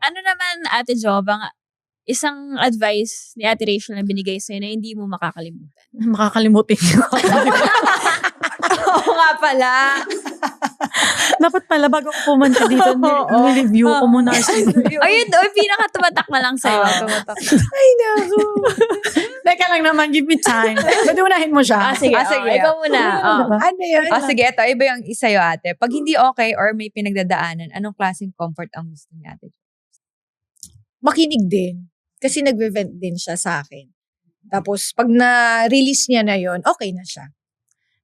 Ano naman, Ate Jo, isang advice ni Ate Rachel na binigay sa'yo na hindi mo makakalimutan? Makakalimutin ko. Oo nga pala. Dapat pala, bago ako pumunta dito, nireview ko muna. Ayun, pinaka-tumatak na lang sa'yo. Tumatak. Ay, naku. Teka lang naman, give me time. Pwede unahin mo siya. Sige. Ikaw muna. Diba? Ano yun? Sige, ito. Iba yung isayo, ate. Pag hindi okay or may pinagdadaanan, anong klaseng comfort ang gusto niya, ate? Makinig din. Kasi nagve-vent din siya sa akin. Tapos, pag na-release niya na yon, okay na siya.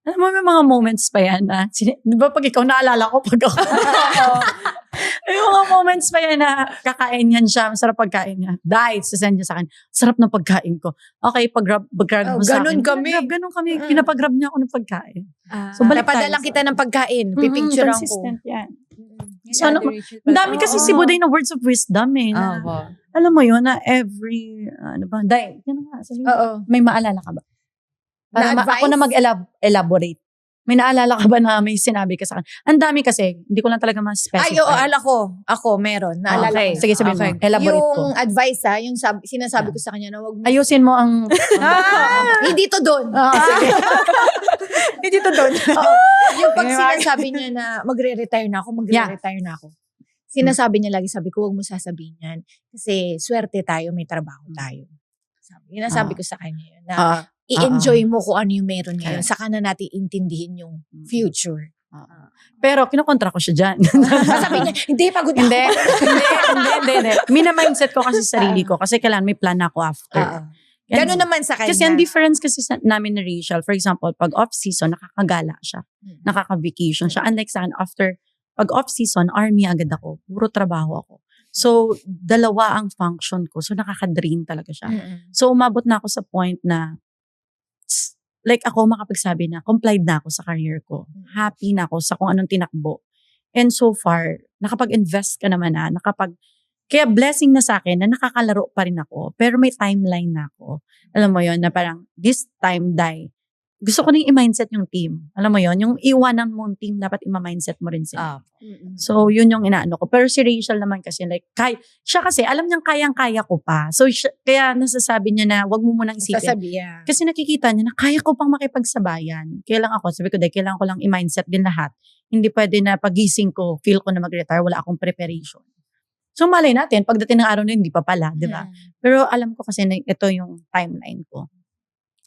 Alam mo, may mga moments pa yan na, di ba pag ikaw naalala ko, pag ako. May mga moments pa yan na kakain yan siya, masarap pagkain niya. Dahil, sasend niya sa akin, sarap ng pagkain ko. Okay, pag-grab mo sa akin. Ganun kami. Pinapag-grab niya ako ng pagkain. So, balik tayo. Napadalang kita ng pagkain. Pipicturean ko. Consistent yan. So, ang dami kasi si Buday na words of wisdom eh. Alam mo yun, na every, Day, yan nga, may maalala ka ba? Para ako na mag-elaborate. May naalala ka ba na may sinabi ka sa akin? Ang dami kasi, hindi ko lang talaga ma-specify. Ay, ako, meron. Naalala ko. Sige, sabihin mo. Elaborate ko. Yung advice yung sinasabi ko sa kanya na wag mo. Ayusin mo ang... Hindi to doon. Sige. Hindi to doon. Yung pag sinasabi niya na magre-retire na ako. Sinasabi niya lagi, sabi ko, wag mo sasabihin yan. Kasi swerte tayo, may trabaho tayo. Sabi ko sa kanya yun na i-enjoy mo kung ano yung meron ngayon. Saka na natin intindihin yung future. Pero kinokontra ko siya dyan. Sabi niya, hindi, pagod ako. Hindi. Mina-mindset ko kasi sarili ko. Kasi kailangan may plan ako after. Gano'n naman sa kanya. Kasi ang difference kasi namin ni Rachel, for example, pag off-season, nakakagala siya. Nakaka-vacation siya. Unlike sa akin, pag off-season, army agad ako. Puro trabaho ako. So, dalawa ang function ko. So, nakaka-drain talaga siya. So, umabot na ako sa point na like ako makapagsabi na complied na ako sa career ko. Happy na ako sa kung anong tinakbo. And so far, nakapag-invest ka naman na, kaya blessing na sa akin na nakakalaro pa rin ako. Pero may timeline na ako. Alam mo yon na parang this time, gusto ko rin i-mindset yung team. Alam mo yon yung iwanan mong team, dapat i-mindset mo rin sila. So, yun yung inaano ko. Pero si Rachel naman kasi, like, siya kasi, alam niyang kayang-kaya ko pa. So, kaya nasasabi niya na, wag mo munang isipin. Kasi nakikita niya na, kaya ko pang makipagsabayan. Kaya lang ako, sabi ko, kailangan ko lang i-mindset din lahat. Hindi pwede na pagising ko, feel ko na mag-retire, wala akong preparation. So, malay natin, pagdating ng araw na hindi pa pala, di ba? Pero alam ko kasi na ito yung timeline ko.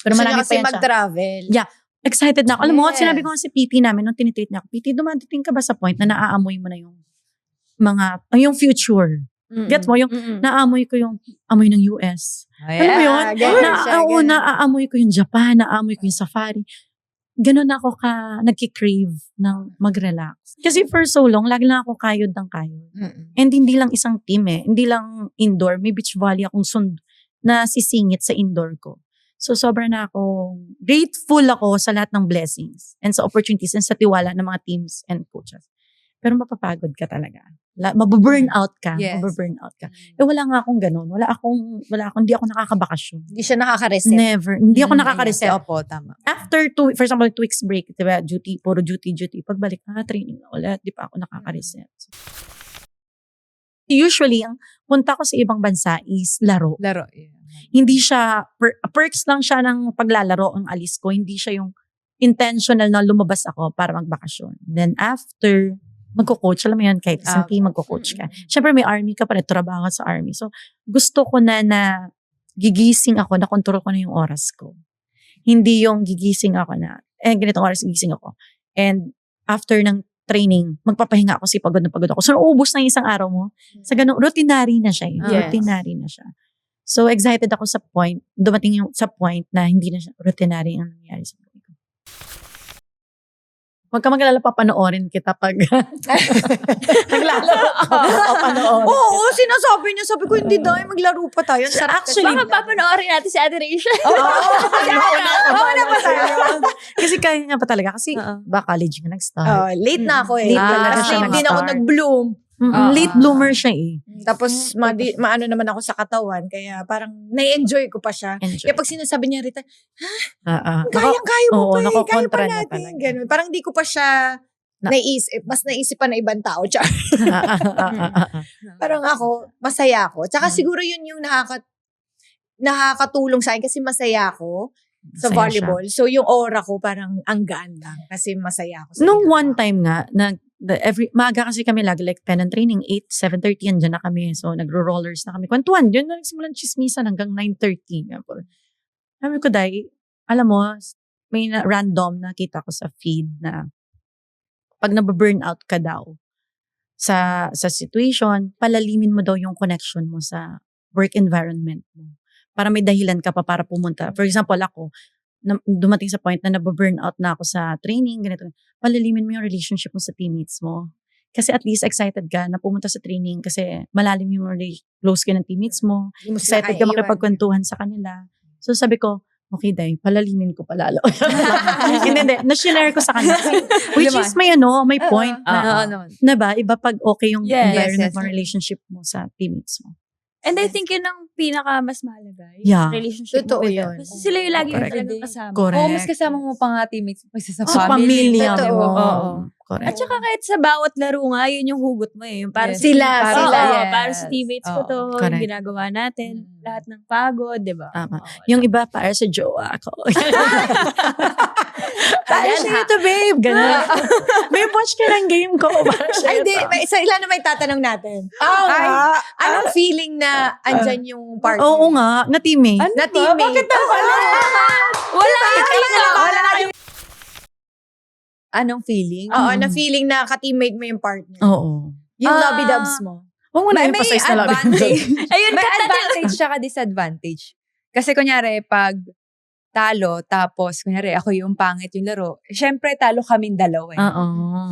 Pero marami pa yan mag-travel. Yeah. Excited na ako. Alam mo, sinabi ko nga si PT namin nung tinitreat niya ako, PT, dumating ka ba sa point na naaamoy mo na yung yung future? Get mo? Yung naamoy ko yung amoy ng US. Alam mo yun? Naaamoy ko yung Japan, naaamoy ko yung safari. Ganon ako nagki-crave ng mag-relax. Kasi for so long, lagi lang ako kayod ng kayod. And hindi lang isang team Hindi lang indoor. May beach volley akong na sisingit sa indoor ko. So, sobra na akong grateful ako sa lahat ng blessings and sa opportunities and sa tiwala ng mga teams and coaches. Pero mapapagod ka talaga. Mababurn out ka. Wala nga akong ganun. Hindi ako nakakabakasyon. Hindi siya nakaka-reset. Never. Hindi ako nakaka-reset. Opo, tama. After for example, 2 weeks break, diba, puro duty. Pagbalik na, training na ulit, di pa ako nakaka-reset. Usually, ang punta ko sa ibang bansa is laro. Hindi siya, perks lang siya ng paglalaro ang alis ko. Hindi siya yung intentional na lumabas ako para magbakasyon. Then after, magko-coach. Alam mo yan, kahit isang team, magko-coach ka. Siyempre may army ka pa rin, trabaho ka sa army. So, gusto ko na gigising ako, na control ko na yung oras ko. Hindi yung gigising ako na, ganitong oras gigising ako. And after ng training, magpapahinga ako kasi pagod na pagod ako. So, ubos na yung isang araw mo. Sa ganun, routinary na siya. Routinary na siya. So, excited ako sa point, dumating yung sa point na hindi na siya routinary ang nangyari sa buhay ko. Huwag ka mag-alala, papanoorin kita pag naglalaro ako. Papanoorin. Oo, sinasabi niya. Sabi ko, hindi dahil maglaro pa tayo. Actually, baka papanoorin natin si Ate Rachel. Kasi kaya nga pa talaga. Kasi college nga nag-start. Late na ako Late talaga kasi siya hindi na ako nag-bloom. Late bloomer siya Tapos, maano naman ako sa katawan. Kaya parang, na-enjoy ko pa siya. Kaya pag sinasabi niya rita, kayang-kaya mo pa kaya pa natin. Ganun. Parang hindi ko pa siya mas naisip pa na ibang tao. Char. Parang ako, masaya ako. Tsaka siguro yun yung nakakatulong sa akin kasi masaya ako sa Masaya volleyball. So yung aura ko parang ang gaan lang kasi masaya ako. Sa Nung ginagawa one ko. time nga, maaga kasi kami lagi, like 10 and training, 8, 7:30, andyan na kami. So, nagro-rollers na kami. Kwentuhan, yun na nagsimulan chismisan hanggang 9:30. Sabi ko, Day, alam mo, may random nakita ko sa feed na pag nababurnout ka daw sa situation, palalimin mo daw yung connection mo sa work environment mo. Para may dahilan ka pa para pumunta. For example, ako, dumating sa point na nababurnout na ako sa training, ganito. Palalimin mo yung relationship mo sa teammates mo. Kasi at least excited ka na pumunta sa training kasi malalim yung close ka ng teammates mo. Hindi mo sila Excited ka kaiiwan. makipagkwentuhan sa kanila. So sabi ko, okay, Day, palalimin ko palalo. Hindi. Na-share ko sa kanya. Which is may point na ba, iba pag okay yung Yes, environment yes. mo, relationship mo sa teammates mo. And I think yun ang pinaka mas mahalaga. Yung Yeah. relationship Totoo mo with yun. them. Kasi sila yung lagi yung Correct. talagang kasama. Correct. Oo, mas kasama mo pa nga teammates mo kasi sa Sa family. pamilya Totoo. mo. Oo. Correct. At saka kahit sa bawat laro nga, yun yung hugot mo eh. Yung para Yes. sa Sila, para, sila, oo, yes. para sa teammates ko to, Correct. yung ginagawa natin. Lahat ng pagod, di ba? Tama. Oo. Yung iba para sa jowa ko. Para Ayan, siya ito, babe. Ganun. Babe, watch ka ng game ko. Para siya Ay, hindi. ito. Ilan na may tatanong natin? Ay, Anong feeling na andyan yung partner? Oo nga, na teammate. Na teammate. Bakit Wala Anong feeling? Oo, na feeling na ka-teammate mo yung partner. Oo. Yung Ah. lovey-dubs mo. Huwag mo na May emphasize na lang. advantage. Ayun, May cut natin. advantage tsaka disadvantage. Kasi kunyari, pag talo, tapos kunyari, ako yung pangit yung laro, syempre, talo kaming dalawa. Oo.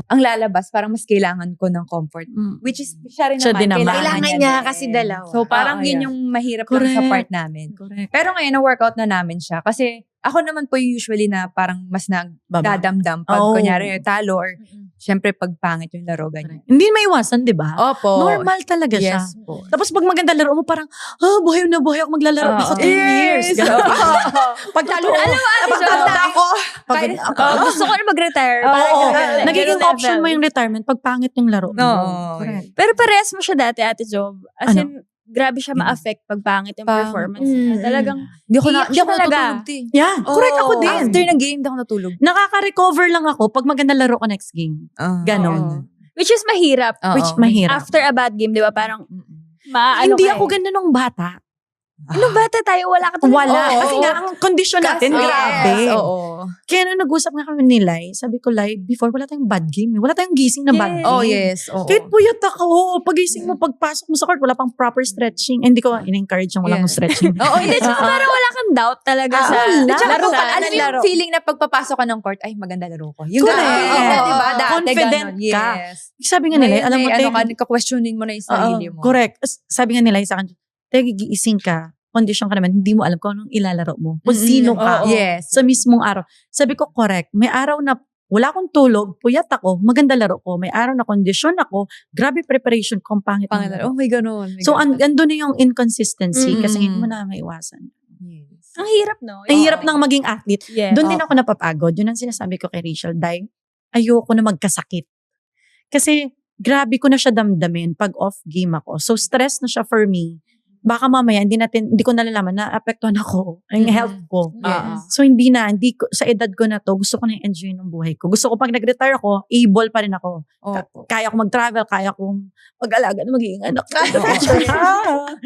Ang lalabas, parang mas kailangan ko ng comfort. Mm. Which is, siya rin Siya naman. din naman. Kailangan niya kasi dalawa. So, parang Oo, yun yeah. yung mahirap lang sa Correct. part namin. Correct. Pero ngayon, na-workout na namin siya. Kasi, ako naman po yung usually na parang mas Baba. nagdadamdam pag Oh. kunyari talo or syempre pag pangit yung laro, ganyan. Hindi maiwasan, di ba? Opo. Normal talaga siya. Yes po. Tapos pag maganda laro mo, parang, buhay na buhay ako maglalaro Oo. ako 10 years. Yes. Ganun. Oo. Pag talo, Alam mo, Ate Jo, pagtanda ako. Kahit- gusto ko na mag-retire. Oo. Parang ganun. Nagiging Ganun option level. mo yung retirement pag pangit yung laro mo. Oo. Correct. Pero parehas mo siya dati, Ate Job. As Ano? in, grabe siya ma-affect pag pangit yung Pangit. performance niya. Talagang, Hindi ako Iyak siya talaga. natutulog, te. Yeah, correct ako din. After ng game, hindi ako natulog. Nakaka-recover lang ako pag maganda laro ko next game. Ganon. Oo. which is mahirap. Oo. Which mahirap. After a bad game, di ba? Parang, Mm-mm. Hindi ka ako eh. ganun nung bata. Nung bata tayo, wala ka talaga. Wala. Oo. Kasi nga, ang kondisyon natin, Yes, grabe. oo. Kaya nung nag-usap nga kami ni Lai, sabi ko, Lai, before, wala tayong bad game. Wala tayong gising na bad Yes. game. Oh, yes. Oo. Kahit puyat ako, pagising mo, pagpasok mo sa court, wala pang proper stretching. Hindi ko in-encourage yung walang Yeah. stretching. Oo, Hindi, yes. tsaka parang wala kang doubt talaga sa wala. Tsaka laro. alam mo yung laro. feeling na pagpapasok ka ng court, ay, maganda laro ko. Yung Correct. ganun feeling na, Oo. diba? Dati, Confident ganun. ka. Yes. Sabi nga nila, alam mo, ano Teg, ka, nagka-questionin mo na yung sarili mo. correct. Sabi nga nila sa akin, Teg, gigising ka, condition ka naman, hindi mo alam kung anong ilalaro mo. Kung sino ka. Oo. Yes. Sa mismong araw. Sabi ko, correct. May araw na wala akong tulog, puyat ako, maganda laro ko. May araw na kondisyon ako, grabe preparation ko, pangit ng Pangalan. laro. Oh, may ganun. May So, ganun. andun na yung inconsistency Mm-mm. kasi hindi mo na maiwasan. Yes. Ang hirap, no? Ang hirap nang maging athlete. Yeah. Doon din ako napapagod. Yun ang sinasabi ko kay Rachel. Dahil ayoko na magkasakit. Kasi grabe ko na siya damdamin pag off game ako. So stress na siya for me. Baka mamaya hindi ko nalalaman na apektuhan ako ang health ko. Yes. So sa edad ko na to, gusto ko na enjoy ng buhay ko. Gusto ko pag nag-retire ako, able pa rin ako. Opo. Kaya ko mag-travel, kaya kong mag-alaga na magiging anak.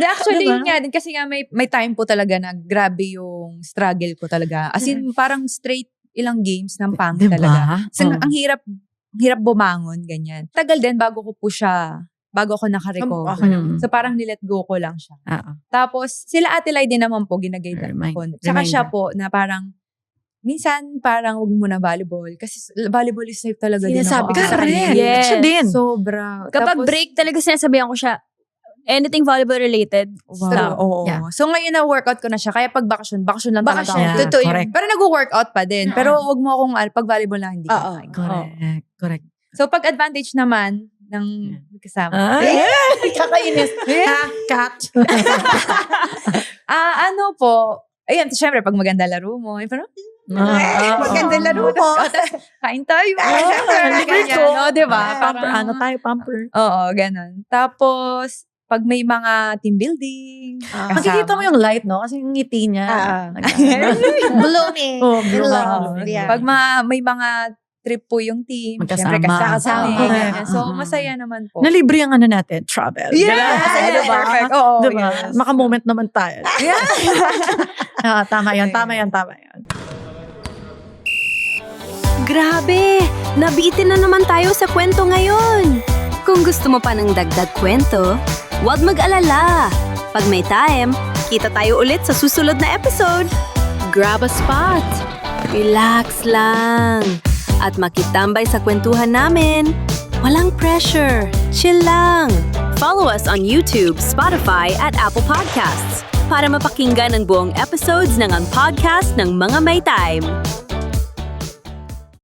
Actually, Diba? yun nga din. Kasi nga may time po talaga na grabe yung struggle ko talaga. As in, parang straight ilang games ng pangit Diba? talaga. Kasi Oo. ang hirap bumangon, ganyan. Tagal din bago ako naka-recover. Mm. So parang nilet go ko lang siya. Oo. Tapos, sila Ate Lai din naman po, ginagayda ko. Tsaka siya po, na parang, minsan parang huwag mo na volleyball. Kasi volleyball is safe talaga din Sinasabi ako. ko sa Correct. kanya. Yes. Siya din. Sobra. Kapag Tapos, break, talaga sinasabihan ko siya, anything volleyball related, stop. Oo. Yeah. So ngayon na-workout ko na siya. Kaya pag bakasyon lang talaga Bakasyon. ako. Yeah, Totoo yun. correct. Pero nag-workout pa din. Pero wag mo akong, pag volleyball lang, hindi Oo. ka. Correct. So pag advantage naman ng kasama. Kakainis. Cat. Ano po, ayun, syempre pag maganda laro mo, parang, Maganda laro mo. Kain tayo. libre ko. Diba? Pamper, pamper. Oo, ganun. Tapos, pag may mga team building, Makikita mo yung light, no? Kasi yung ngiti niya. Blooming. Oh, In love. blooming. Yeah. pag may mga trip po yung team, Magkasama. syempre kasama. Correct. So, masaya naman po. Nalibre ang natin, travel. Yes! Diba? Perfect. Oo, Diba? yes. Maka-moment naman tayo. Tama yan. Grabe! Nabitin na naman tayo sa kwento ngayon! Kung gusto mo pa ng dagdag kwento, huwag mag-alala! Pag may time, kita tayo ulit sa susunod na episode! Grab a spot! Relax lang! At makitambay sa kwentuhan namin! Walang pressure! Chill lang! Follow us on YouTube, Spotify at Apple Podcasts para mapakinggan ang buong episodes ng Ang Podcast ng Mga May Time.